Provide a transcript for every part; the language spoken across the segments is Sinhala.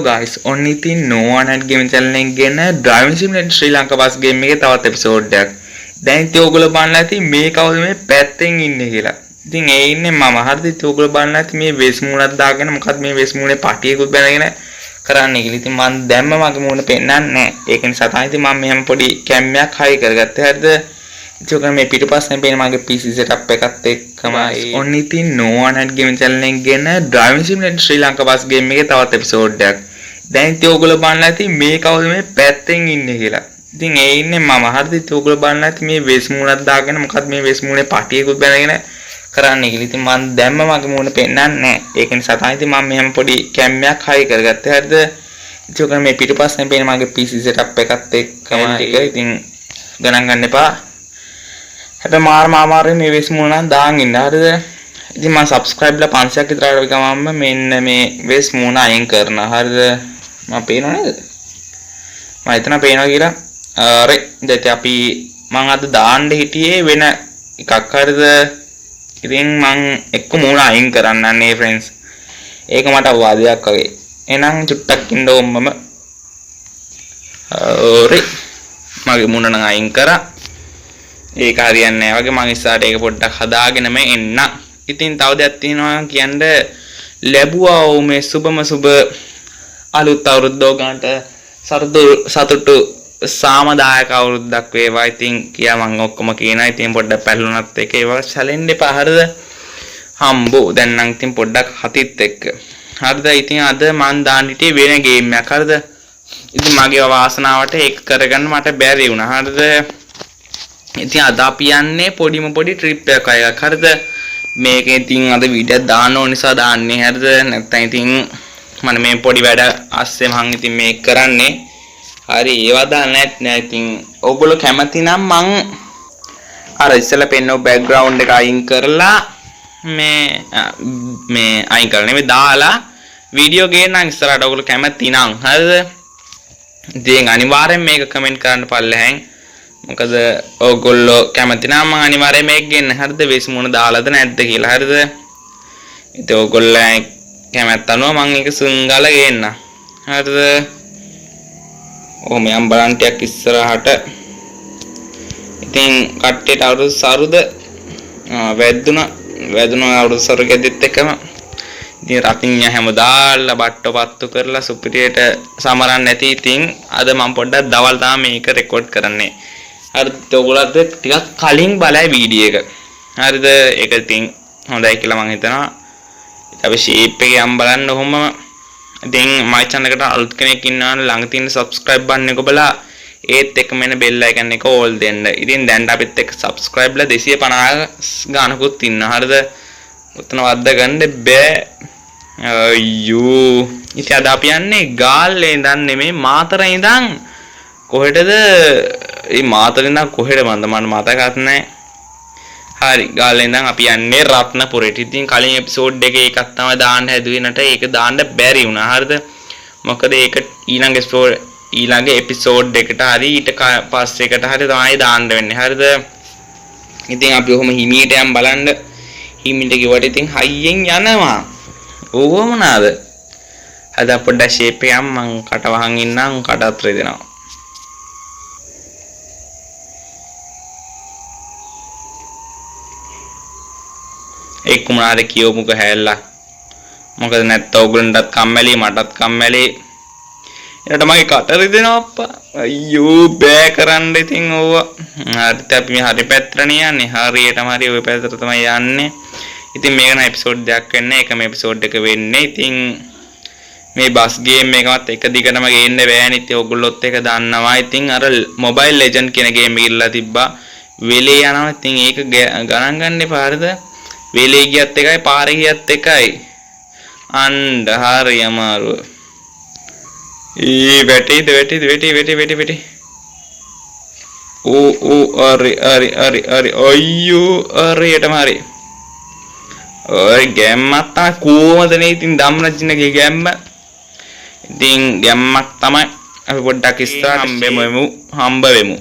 guys, only thing no one had game channel එකෙන් ගෙන driving simulator ශ්‍රී ලංකා bus game එකේ තවත් episode එකක්. දැන් ඉතින් ඔයගොල්ලෝ බලන්න ඇති මේ කවුද මේ පැත්තෙන් ඉන්නේ කියලා. ඉතින් ඒ ඉන්නේ මම. හරිද? ඉතින් ඔයගොල්ලෝ බලන්න ඇති මේ වෙස් මූණක් දාගෙන මොකක්ද මේ වෙස් මූණේ පටියකුත් බැනගෙන කරන්නේ කියලා. ඉතින් මම දැම්ම මගේ මූණ පෙන්නන්නේ නැහැ. ඒක නිසා තමයි ඉතින් මම මෙහෙම පොඩි කැම්මයක් හයි කරගත්තේ. හරිද? ඉතින් මේ පිටපස්සෙන් පේන මගේ PC setup එකත් එක්කමයි only thing no one had game channel එකෙන් ගෙන driving simulator ශ්‍රී ලංකා bus game එකේ තවත් episode එකක්. දැන් ඉතින් ඔයගොල්ලෝ බලන්න ඇති මේ කවුද මේ පැත්තෙන් ඉන්නේ කියලා. ඉතින් ඒ ඉන්නේ මම. හරිද? ඉතින් ඔයගොල්ලෝ බලන්න ඇති මේ වෙස් මූණක් දාගෙන මොකක්ද මේ වෙස් මූණේ පටියකුත් බැනගෙන කරන්නේ කියලා. ඉතින් මම දැම්ම මගේ මූණ පෙන්නන්නේ නැහැ. ඒක නිසා තමයි ඉතින් මම මෙහෙම පොඩි කැම්මයක් හයි කරගත්තේ. හරිද? ඉතින් මේ පිටපස්සෙන් පේන මගේ PC setup එකත් එක්කමයි. ඉතින් ගණන් ගන්න එපා. හැබැයි මාරේ මේ වෙස් මූණ නම් දාන් ඉන්න. හරිද? ඉතින් මම subscribe ලා 500ක් විතර ආවට ගමන්ම මෙන්න මේ වෙස් මූණ අයින් කරනවා. හරිද? මම පේනව නේද? මම හිතනවා පේනවා කියලා. අර දැන් අපි මම අද දාන්න හිටියේ වෙන එකක්. හරිද? ඉතින් මම එක්ක මූණ අයින් කරන්නන්නේ friends. ඒක මට වාදයක් වගේ. එහෙනම් චුට්ටක් ඉන්න ඕම්මම. හරි. මගේ මූණ නම් අයින් කරා. ඒක හරියන්නේ නැහැ වගේ මම ඉස්සරහට ඒක පොඩ්ඩක් හදාගෙනම එන්න. ඉතින් තව දෙයක් තියෙනවා කියන්න ලැබුවා මේ සුබ අලුත් අවුරුද්දෝ ගන්නට සතුටු සාමදායක අවුරුද්දක් වේවා. ඉතින් කියා මම ඔක්කොම කියනවා. ඉතින් පොඩ්ඩක් පැහැලුණත් ඒක ඒවා සැලෙන්න එපා. හරිද? හම්බෝ දැන් නම් ඉතින් පොඩ්ඩක් හතිත් එක්ක. හරිද? ඉතින් අද මම දාන්න හිටියේ වෙන ගේම් එකක්. හරිද? ඉතින් මගේ වාසනාවට ඒක කරගන්න මට බැරි වුණා. හරිද? ඉතින් අද අපි යන්නේ පොඩි ට්‍රිප් එකක්. හරිද? මේකේ ඉතින් අද වීඩියෝ දාන්න ඕන නිසා දාන්නේ. හරිද? නැත්නම් ඉතින් මම මේ පොඩි වැඩ අස්සේ මම ඉතින් මේක කරන්නේ. හරි ඒවා දාන්න නැහැ. ඉතින් ඔයගොල්ලෝ කැමති නම් මං අර ඉස්සෙල්ලා පෙන්නෝ බෑග්ග්‍රවුන්ඩ් එක අයින් කරලා මේ අයින් කරලා නෙමෙයි දාලා වීඩියෝ ගේන්නම් ඉස්සරහට ඔයගොල්ලෝ කැමති නම්. හරිද? ඉතින් අනිවාර්යෙන් මේක කමෙන්ට් කරන්න පල්ලෙහෙන්. මොකද ඔයගොල්ලෝ කැමති නම් මම අනිවාර්යෙන් මේක ගෙන්න. හරිද? වෙස් මුණ දාලාද නැද්ද කියලා. හරිද? ඉතින් ඔයගොල්ලෝ කැමැත්ත අනුව මම ඒක සුන්ගල ගේන්න. හරිද? ඔහොම යම් බලන්න ටිකක් ඉස්සරහට. ඉතින් කට්ටියට අවුරුදු සරුද වැදුන අවුරුදු සරු ගෙදෙත් එකම. ඉතින් රතින් හැමදාලා බට්ටෝ පත්තු කරලා සුපිරියට සමරන්න නැති. ඉතින් අද මම පොඩ්ඩක් දවල් තමයි මේක රෙකෝඩ් කරන්නේ. හරිද? ඔයගොල්ලෝත් ටිකක් කලින් බලයි වීඩියෝ එක. හරිද? ඒක ඉතින් හොඳයි කියලා මම හිතනවා. අපි ෂේප් එක යම් බලන්න ඔහොම. ඉතින් මයි channel එකට අලුත් කෙනෙක් ඉන්නවා නම් ළඟ තියෙන subscribe button එක බලලා ඒත් එක්ක මෙන්න bell icon එක all දෙන්න. ඉතින් දැන් අපිත් එක්ක subscribe ලා 250 ගානකුත් ඉන්නවා. හරිද? උතන වද්ද ගන්න බෑ. අයියෝ. ඉතින් අද අපි යන්නේ ගාල්ලේ ඉඳන් නෙමෙයි මාතරේ ඉඳන් කොහෙටද? මේ මාතරේ ඉඳන් කොහෙද මන්ද මට මතකත් නැහැ. හරි ගාල්ලේ ඉඳන් අපි යන්නේ රත්නපුරේට. ඉතින් කලින් එපිසෝඩ් එකේ එකක් තමයි දාන්න හැදුවෙනට ඒක දාන්න බැරි වුණා. හරිද? මොකද ඒක ඊළඟ එපිසෝඩ් එකට හරි ඊට පස්සේකට හරි තමයි දාන්න වෙන්නේ. හරිද? ඉතින් අපි ඔහොම හිමීට යම් බලන්න. හිමීට ගිවට ඉතින් හයියෙන් යනවා. ඕව මොනවාද? අද පොඩ්ඩක් ෂේප් එක යම් මං කට වහන් ඉන්නම් කට අතර දෙනවා. එක්ක මොනාද කියවමුක හැල්ලා. මොකද නැත්නම් ඔයගොල්ලන්ටත් කම්මැලි මටත් කම්මැලි. එනට මගේ කට රිදෙනවා අප්පා. අයියෝ බෑ කරන්න ඉතින් ඕවා. හරිත් අපි මේ හරි පැත්තටනේ යන්නේ. හරියටම හරි ওই පැත්තට තමයි යන්නේ. ඉතින් මේක නම් එපිසෝඩ් දෙකක් වෙන්නේ. එකම එපිසෝඩ් එක වෙන්නේ. ඉතින් මේ බස් ගේම් එකවත් එක දිගටම ගේන්න බෑනේ. ඉතින් ඔයගොල්ලොත් එක දන්නවා. ඉතින් අර Mobile Legend කියන ගේම් එක ඉල්ලලා තිබ්බා. වෙලේ යනවා. ඉතින් ඒක ගණන් ගන්න එපා. හරිද? වෙලේ ගියත් එකයි පාරේ ගියත් එකයි. අන්න හරි අමාරුව. වැටි. අරි අයියෝ අරියටම හරි. ඔය ගැම්මක් තමයි කොහමද නේ ඉතින් ධම්රජිනගේ ගැම්ම. ඉතින් ගැම්මක් තමයි අපි පොඩ්ඩක් ඉස්සරහට හම්බ වෙමු.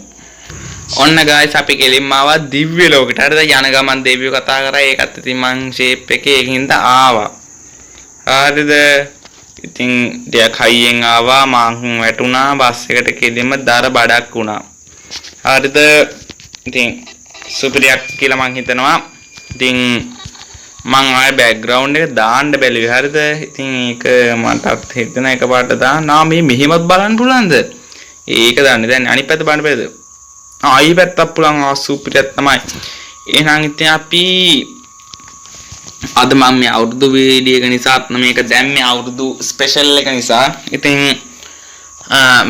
ඔන්න guys අපි කෙලින්ම ආවා දිව්‍ය ලෝකෙට. හරිද? යන ගමන් දෙවියෝ කතා කරා. ඒකත් ඉතින් මං ෂේප් එකේ ඒකින්ද ආවා. හරිද? ඉතින් ටිකක් හයියෙන් ආවා මං වැටුණා බස් එකට කෙලින්ම දර බඩක් වුණා. හරිද? ඉතින් සුපිරියක් කියලා මං හිතනවා. ඉතින් මං ආයේ බෑග්ග්‍රවුන්ඩ් එක දාන්න බැලුවේ. හරිද? ඉතින් ඒක මටත් හිතෙන එකපාරට දාන්නා මේ මෙහෙමත් බලන්න පුළුවන්ද? ඒක දන්නේ දැන් අනිත් පැත්ත බලන්න බෑද? ආයි පැත්තක් පුළුවන්. සුපිරියක් තමයි. එහෙනම් ඉතින් අපි අද මම මේ අවුරුදු වීඩියෝ එක නිසා මේක දැම්මේ අවුරුදු ස්පෙෂල් එක නිසා. ඉතින්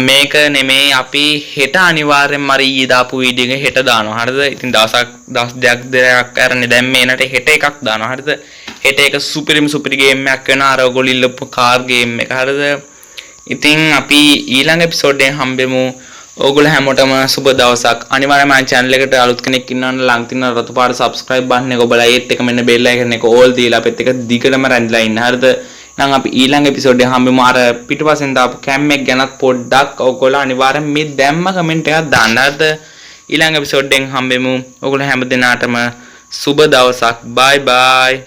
මේක නෙමෙයි අපි හෙට අනිවාර්යෙන්ම අර ඊයේ දාපු වීඩියෝ එක හෙට දානවා. හරිද? ඉතින් දවස් දෙකක් අරන්නේ දැම්මේ නැට හෙට එකක් දානවා. හරිද? හෙට එක සුපිරි ගේම් එකක් වෙනවා. අර ඔයගොල්ලෝ ඉල්ලපු කාර් ගේම් එක. හරිද? ඉතින් අපි ඊළඟ එපිසෝඩ් එකෙන් හම්බෙමු. ඔයගොල්ලෝ හැමෝටම සුබ දවසක්. අනිවාර්යයෙන්ම මගේ channel එකට අලුත් කෙනෙක් ඉන්නවනම් ළඟ තියෙන රතු පාට subscribe button එක ඔබලා ඒත් එක මෙන්න bell icon එක all දීලා අපිත් එක දිගටම රැඳිලා ඉන්න. හරිද? නම් අපි ඊළඟ එපිසෝඩ් එකේ හම්බෙමු. අර පිටපස්සෙන් දාපු කැම් එක ගැනත් පොඩ්ඩක් ඔයගොල්ලෝ අනිවාර්යෙන් මේ දැම්ම කමෙන්ට් එකක් දාන්න. හරිද? ඊළඟ එපිසෝඩ් එකෙන් හම්බෙමු. ඔයගොල්ලෝ හැම දිනාටම සුබ දවසක්. bye bye.